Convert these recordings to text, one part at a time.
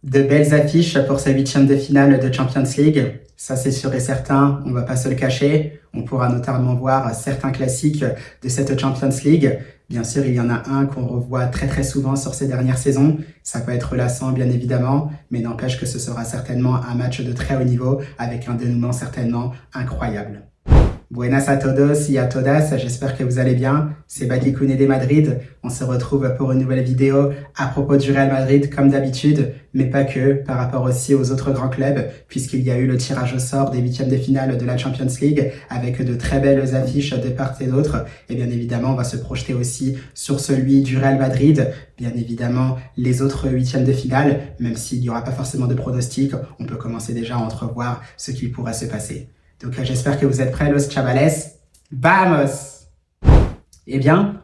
De belles affiches pour ce huitième de finale de Champions League, ça c'est sûr et certain, on ne va pas se le cacher. On pourra notamment voir certains classiques de cette Champions League. Bien sûr, il y en a un qu'on revoit très souvent sur ces dernières saisons. Ça peut être lassant bien évidemment, mais n'empêche que ce sera certainement un match de très haut niveau avec un dénouement certainement incroyable. Buenas a todos y a todas, j'espère que vous allez bien. C'est Badi Koune de Madrid. On se retrouve pour une nouvelle vidéo à propos du Real Madrid, comme d'habitude, mais pas que, par rapport aussi aux autres grands clubs, puisqu'il y a eu le tirage au sort des huitièmes de finale de la Champions League, avec de très belles affiches de part et d'autre. Et bien évidemment, on va se projeter aussi sur celui du Real Madrid, bien évidemment les autres huitièmes de finale, même s'il n'y aura pas forcément de pronostic, on peut commencer déjà à entrevoir ce qui pourrait se passer. Donc j'espère que vous êtes prêts, los chavales. Vamos! Eh bien,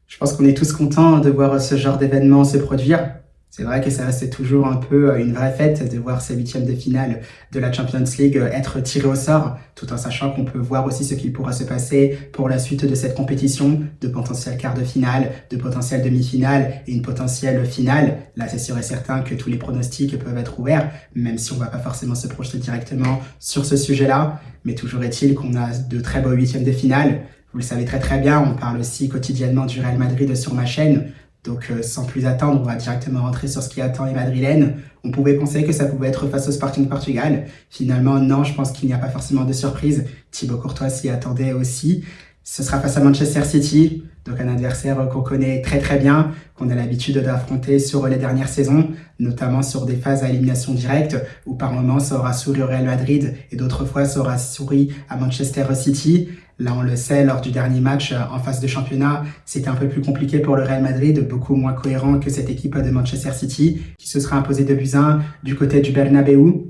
je pense qu'on est tous contents de voir ce genre d'événement se produire. C'est vrai que ça reste toujours un peu une vraie fête de voir ces huitièmes de finale de la Champions League être tirés au sort, tout en sachant qu'on peut voir aussi ce qu'il pourra se passer pour la suite de cette compétition, de potentiels quarts de finale, de potentiels demi-finale et une potentielle finale. Là, c'est sûr et certain que tous les pronostics peuvent être ouverts, même si on ne va pas forcément se projeter directement sur ce sujet-là. Mais toujours est-il qu'on a de très beaux huitièmes de finale. Vous le savez très bien, on parle aussi quotidiennement du Real Madrid sur ma chaîne. Donc sans plus attendre, on va directement rentrer sur ce qui attend les Madrilènes. On pouvait penser que ça pouvait être face au Sporting Portugal. Finalement, non, je pense qu'il n'y a pas forcément de surprise. Thibaut Courtois s'y attendait aussi. Ce sera face à Manchester City, donc un adversaire qu'on connaît très bien, qu'on a l'habitude d'affronter sur les dernières saisons, notamment sur des phases à élimination directe, où par moments ça aura souri au Real Madrid et d'autres fois ça aura souri à Manchester City. Là, on le sait, lors du dernier match en phase de championnat, c'était un peu plus compliqué pour le Real Madrid, beaucoup moins cohérent que cette équipe de Manchester City, qui se sera imposée 2-1 du côté du Bernabeu.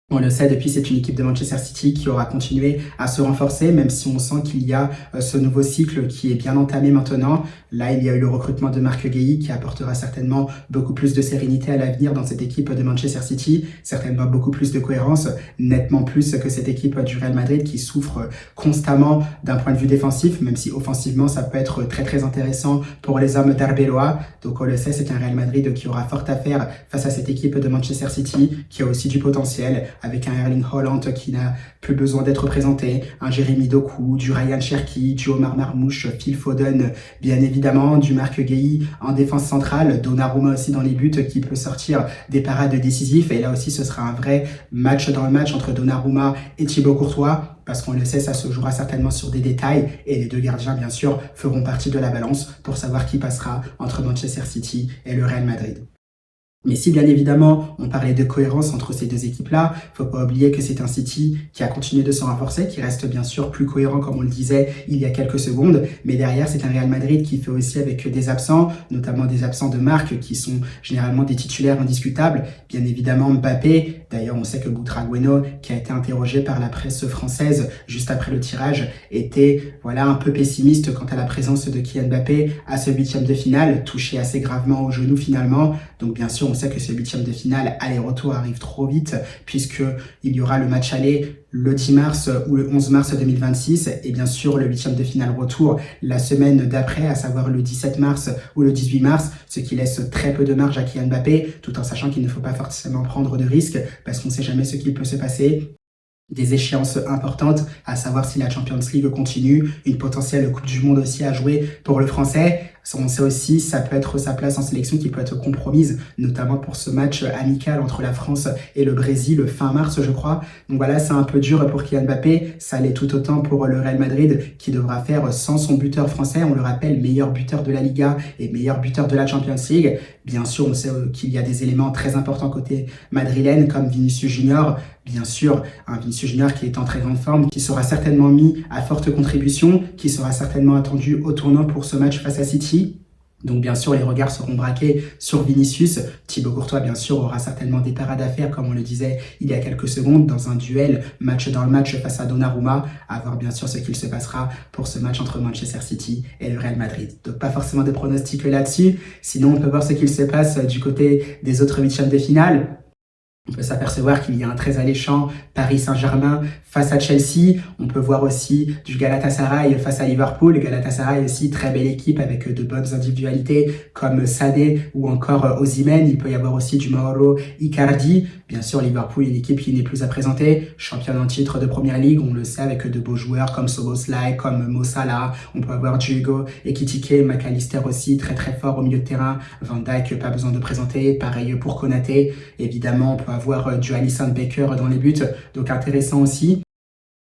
On le sait depuis, c'est une équipe de Manchester City qui aura continué à se renforcer, même si on sent qu'il y a ce nouveau cycle qui est bien entamé maintenant. Là, il y a eu le recrutement de Marc Guéhi qui apportera certainement beaucoup plus de sérénité à l'avenir dans cette équipe de Manchester City, certainement beaucoup plus de cohérence, nettement plus que cette équipe du Real Madrid qui souffre constamment d'un point de vue défensif, même si offensivement, ça peut être très intéressant pour les hommes d'Arbeloa. Donc on le sait, c'est un Real Madrid qui aura fort à faire face à cette équipe de Manchester City qui a aussi du potentiel, avec un Erling Haaland qui n'a plus besoin d'être présenté, un Jérémy Doku, du Ryan Cherki, du Omar Marmouche, Phil Foden, bien évidemment, du Marc Guéhi en défense centrale, Donnarumma aussi dans les buts qui peut sortir des parades décisives. Et là aussi, ce sera un vrai match dans le match entre Donnarumma et Thibaut Courtois, parce qu'on le sait, ça se jouera certainement sur des détails et les deux gardiens, bien sûr, feront partie de la balance pour savoir qui passera entre Manchester City et le Real Madrid. Mais si bien évidemment on parlait de cohérence entre ces deux équipes-là, il ne faut pas oublier que c'est un City qui a continué de se renforcer, qui reste bien sûr plus cohérent comme on le disait il y a quelques secondes, mais derrière c'est un Real Madrid qui fait aussi avec des absents, notamment des absents de marque qui sont généralement des titulaires indiscutables, bien évidemment Mbappé. D'ailleurs on sait que Butragueno, qui a été interrogé par la presse française juste après le tirage, était un peu pessimiste quant à la présence de Kylian Mbappé à ce huitième de finale, touché assez gravement au genou finalement. Donc bien sûr on sait que ce huitième de finale aller-retour arrive trop vite, puisqu'il y aura le match aller le 10 mars ou le 11 mars 2026, et bien sûr le huitième de finale retour la semaine d'après, à savoir le 17 mars ou le 18 mars, ce qui laisse très peu de marge à Kylian Mbappé, tout en sachant qu'il ne faut pas forcément prendre de risques, parce qu'on ne sait jamais ce qu'il peut se passer. Des échéances importantes, à savoir si la Champions League continue, une potentielle Coupe du Monde aussi à jouer pour le Français. On sait aussi, ça peut être sa place en sélection qui peut être compromise, notamment pour ce match amical entre la France et le Brésil, fin mars, je crois. Donc voilà, c'est un peu dur pour Kylian Mbappé. Ça l'est tout autant pour le Real Madrid, qui devra faire sans son buteur français. On le rappelle, meilleur buteur de la Liga et meilleur buteur de la Champions League. Bien sûr, on sait qu'il y a des éléments très importants côté madrilène, comme Vinicius Junior. Bien sûr, un Vinicius Junior qui est en très grande forme, qui sera certainement mis à forte contribution, qui sera certainement attendu au tournant pour ce match face à City. Donc bien sûr, les regards seront braqués sur Vinicius. Thibaut Courtois, bien sûr, aura certainement des parades à faire, comme on le disait il y a quelques secondes, dans un duel match dans le match face à Donnarumma, à voir bien sûr ce qu'il se passera pour ce match entre Manchester City et le Real Madrid. Donc pas forcément de pronostics là-dessus, sinon on peut voir ce qu'il se passe du côté des autres huitièmes de finale. On peut s'apercevoir qu'il y a un très alléchant Paris Saint-Germain face à Chelsea. On peut voir aussi du Galatasaray face à Liverpool. Galatasaray aussi, très belle équipe avec de bonnes individualités comme Sané ou encore Osimhen. Il peut y avoir aussi du Mauro Icardi. Bien sûr, Liverpool, une équipe qui n'est plus à présenter. Championne en titre de Première Ligue, on le sait, avec de beaux joueurs comme Szoboszlai, comme Mo Salah. On peut avoir du Hugo Ekitike, McAllister aussi, très très fort au milieu de terrain. Van Dijk, pas besoin de présenter. Pareil pour Konaté. Évidemment, on peut avoir du Alisson Becker dans les buts, donc intéressant aussi.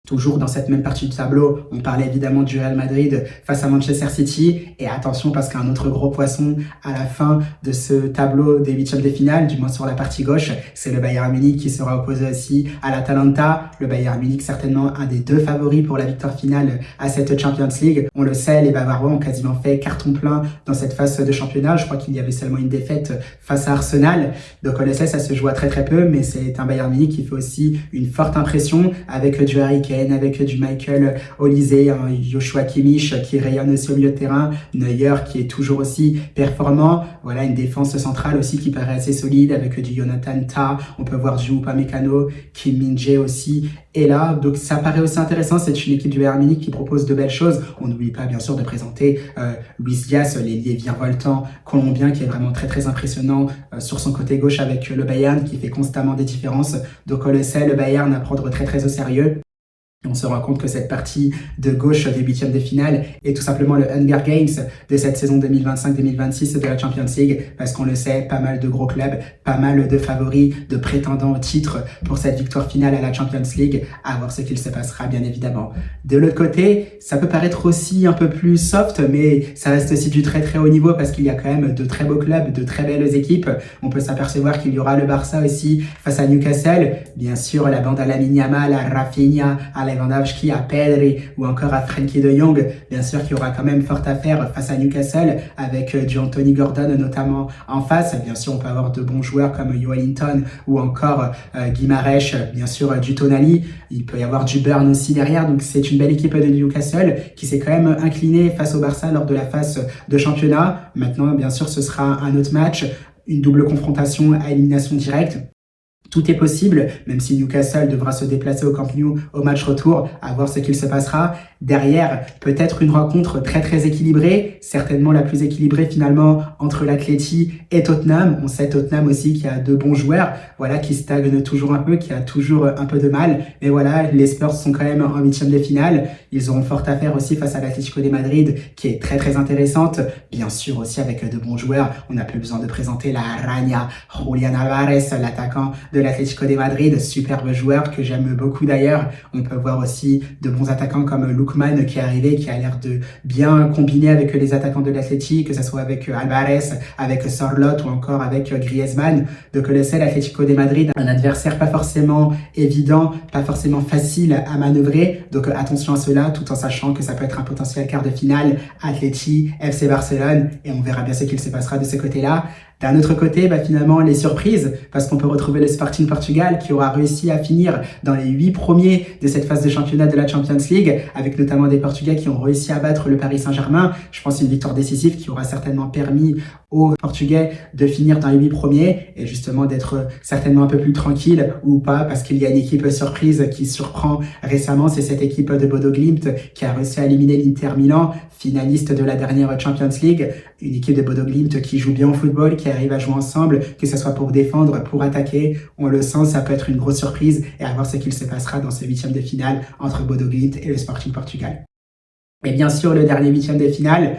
Toujours dans cette même partie du tableau, on parlait évidemment du Real Madrid face à Manchester City. Et attention parce qu'un autre gros poisson à la fin de ce tableau des huitièmes de finale, du moins sur la partie gauche, c'est le Bayern Munich qui sera opposé aussi à l'Atalanta. Le Bayern Munich certainement un des deux favoris pour la victoire finale à cette Champions League. On le sait, les Bavarois ont quasiment fait carton plein dans cette phase de championnat. Je crois qu'il y avait seulement une défaite face à Arsenal. Donc on le sait, ça se joue à très très peu, mais c'est un Bayern Munich qui fait aussi une forte impression avec du Harry Kane, avec du Michael Olise, Joshua Kimmich qui rayonne aussi au milieu de terrain, Neuer qui est toujours aussi performant, voilà une défense centrale aussi qui paraît assez solide avec du Jonathan Tah, on peut voir du Upamecano, Kim Min-jae aussi est là, donc ça paraît aussi intéressant, c'est une équipe du Bayern Munich qui propose de belles choses. On n'oublie pas bien sûr de présenter Luis Diaz, l'ailier virevoltant colombien qui est vraiment très très impressionnant sur son côté gauche avec le Bayern qui fait constamment des différences, donc on le sait, le Bayern à prendre très très au sérieux. On se rend compte que cette partie de gauche des huitièmes de finale est tout simplement le Hunger Games de cette saison 2025-2026 de la Champions League, parce qu'on le sait, pas mal de gros clubs, pas mal de favoris, de prétendants au titre pour cette victoire finale à la Champions League, à voir ce qu'il se passera bien évidemment. De l'autre côté, ça peut paraître aussi un peu plus soft, mais ça reste aussi du très très haut niveau parce qu'il y a quand même de très beaux clubs, de très belles équipes. On peut s'apercevoir qu'il y aura le Barça aussi face à Newcastle, bien sûr la bande à Lamine Yamal, à Rafinha, à Lewandowski, à Pedri ou encore à Frenkie de Jong, bien sûr qu'il y aura quand même forte affaire face à Newcastle avec du Anthony Gordon notamment en face. Bien sûr on peut avoir de bons joueurs comme Joelinton ou encore Guimarães, bien sûr du Tonali, il peut y avoir du Burn aussi derrière, donc c'est une belle équipe de Newcastle qui s'est quand même inclinée face au Barça lors de la phase de championnat. Maintenant bien sûr ce sera un autre match, une double confrontation à élimination directe. Tout est possible, même si Newcastle devra se déplacer au Camp Nou au match retour, à voir ce qu'il se passera. Derrière, peut-être une rencontre très très équilibrée, certainement la plus équilibrée finalement entre l'Atleti et Tottenham. On sait Tottenham aussi qui a de bons joueurs, voilà, qui stagne toujours un peu, qui a toujours un peu de mal. Mais voilà, les Spurs sont quand même en huitième de finale. Ils auront fort à faire aussi face à l'Atlético de Madrid, qui est très très intéressante. Bien sûr aussi avec de bons joueurs. On n'a plus besoin de présenter la Araña, Julián Álvarez, l'attaquant de l'Atlético de Madrid, superbe joueur que j'aime beaucoup d'ailleurs. On peut voir aussi de bons attaquants comme Lookman qui est arrivé, qui a l'air de bien combiner avec les attaquants de l'Atlético, que ce soit avec Álvarez, avec Sorloth ou encore avec Griezmann. Donc le sait, l'Atlético de Madrid, un adversaire pas forcément évident, pas forcément facile à manœuvrer. Donc attention à cela, tout en sachant que ça peut être un potentiel quart de finale Atleti, FC Barcelone, et on verra bien ce qu'il se passera de ce côté-là. D'un autre côté, finalement, les surprises, parce qu'on peut retrouver le Sporting Portugal qui aura réussi à finir dans les 8 premiers de cette phase de championnat de la Champions League, avec notamment des Portugais qui ont réussi à battre le Paris Saint-Germain. Je pense une victoire décisive qui aura certainement permis aux Portugais de finir dans les 8 premiers et justement d'être certainement un peu plus tranquille ou pas, parce qu'il y a une équipe surprise qui surprend récemment, c'est cette équipe de Bodo Glimt qui a réussi à éliminer l'Inter Milan, finaliste de la dernière Champions League, une équipe de Bodo Glimt qui joue bien au football, qui arrive à jouer ensemble, que ce soit pour défendre, pour attaquer, on le sent, ça peut être une grosse surprise et à voir ce qu'il se passera dans ce huitième de finale entre Bodo Glimt et le Sporting Portugal. Et bien sûr, le dernier huitième de finale,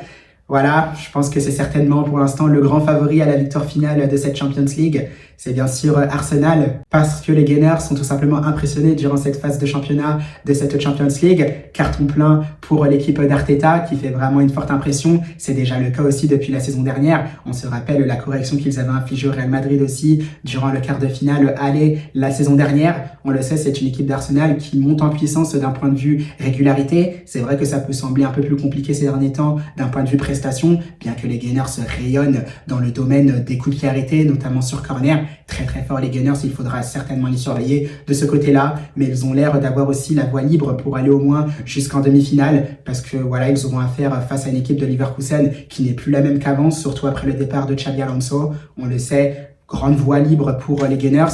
voilà, je pense que c'est certainement pour l'instant le grand favori à la victoire finale de cette Champions League. C'est bien sûr Arsenal, parce que les Gunners sont tout simplement impressionnés durant cette phase de championnat de cette Champions League. Carton plein pour l'équipe d'Arteta qui fait vraiment une forte impression. C'est déjà le cas aussi depuis la saison dernière. On se rappelle la correction qu'ils avaient infligée au Real Madrid aussi durant le quart de finale aller la saison dernière. On le sait, c'est une équipe d'Arsenal qui monte en puissance d'un point de vue régularité. C'est vrai que ça peut sembler un peu plus compliqué ces derniers temps d'un point de vue prestation, bien que les Gunners rayonnent dans le domaine des coups de pied arrêtés, notamment sur corner. Très très fort les Gunners, il faudra certainement les surveiller de ce côté-là, mais ils ont l'air d'avoir aussi la voie libre pour aller au moins jusqu'en demi-finale, parce que voilà, ils auront affaire face à une équipe de Leverkusen qui n'est plus la même qu'avant, surtout après le départ de Xabi Alonso. On le sait, grande voie libre pour les Gunners.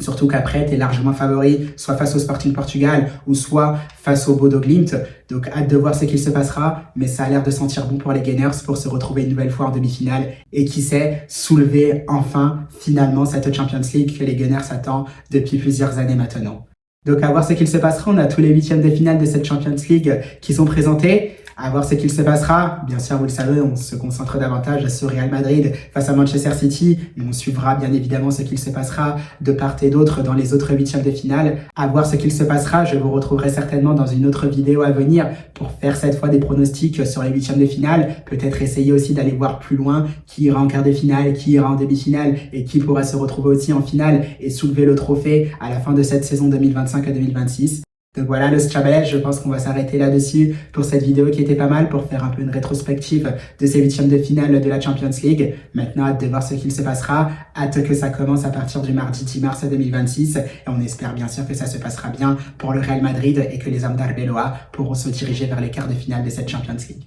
Surtout qu'après, tu es largement favori, soit face au Sporting Portugal ou soit face au Bodo Glimt. Donc, hâte de voir ce qu'il se passera. Mais ça a l'air de sentir bon pour les Gunners pour se retrouver une nouvelle fois en demi-finale. Et qui sait, soulever enfin, finalement, cette Champions League que les Gunners attendent depuis plusieurs années maintenant. Donc, à voir ce qu'il se passera. On a tous les huitièmes de finale de cette Champions League qui sont présentés. À voir ce qu'il se passera. Bien sûr, vous le savez, on se concentre davantage sur Real Madrid face à Manchester City. Mais on suivra bien évidemment ce qu'il se passera de part et d'autre dans les autres huitièmes de finale. À voir ce qu'il se passera. Je vous retrouverai certainement dans une autre vidéo à venir pour faire cette fois des pronostics sur les huitièmes de finale. Peut-être essayer aussi d'aller voir plus loin qui ira en quart de finale, qui ira en demi-finale et qui pourra se retrouver aussi en finale et soulever le trophée à la fin de cette saison 2025 à 2026. Donc voilà, Los Chavales, je pense qu'on va s'arrêter là-dessus pour cette vidéo qui était pas mal pour faire un peu une rétrospective de ces huitièmes de finale de la Champions League. Maintenant, hâte de voir ce qu'il se passera. Hâte que ça commence à partir du mardi 10 mars 2026. Et on espère bien sûr que ça se passera bien pour le Real Madrid et que les hommes d'Arbeloa pourront se diriger vers les quarts de finale de cette Champions League.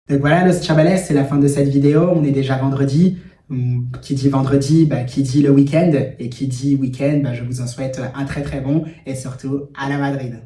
Donc voilà, Los Chavales, c'est la fin de cette vidéo. On est déjà vendredi. Qui dit vendredi, qui dit le week-end, et qui dit week-end, je vous en souhaite un très très bon et surtout à la Madrid.